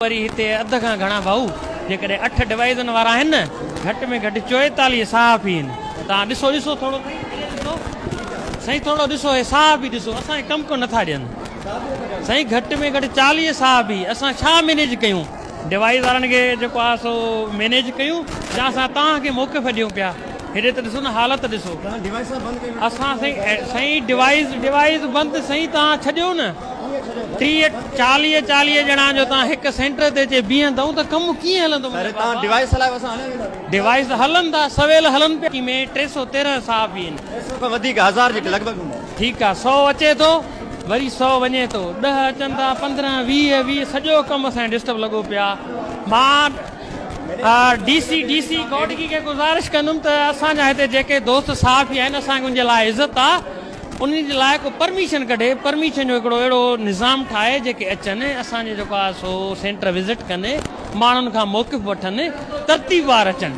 वरी हिते अध खां घणा भाऊ जेकॾहिं 8 डिवाइजन वारा आहिनि न, घटि में घटि 44 साहब ई आहिनि। तव्हां ॾिसो थोरो साईं, थोरो ॾिसो हे साहब ई ॾिसो, असांखे कमु को नथा ॾियनि साईं। घटि में घटि 40 साहब ई। असां छा मैनेज कयूं? डिवाइस वारनि खे जेको आहे सो मैनेज कयूं या असां तव्हांखे मौक़िफ़ ॾियूं पिया? हेॾे त ॾिसो न, हालत ॾिसो। असां साईं डिवाइस बंदि साईं, तव्हां छॾियो न 30-40 ॼणा जो तव्हां हिकु सेंटर ते अचे बीहंदव त कमु कीअं हलंदो? डिवाइस हलनि था, सवेल हलनि पिया में 313 साहब ई आहिनि। ठीकु आहे, 100 अचे थो वरी 100 वञे थो, 10 अचनि था, 15-20 सॼो कमु असांखे डिस्टर्ब लॻो पिया। मां डीसी गौडगी खे गुज़ारिश कंदुमि त असांजा हिते जेके दोस्त साहब ई आहिनि, असांखे उनजे लाइ इज़त आहे, उन जे लाइ को परमिशन कढे, परमिशन जो हिकिड़ो अहिड़ो निज़ाम ठाहे जेके अचनि असांजे जेको आहे सो सेंटर विज़िट कनि, माण्हुनि खां मौक़िफ़ वठनि, तरतीब वार अचनि।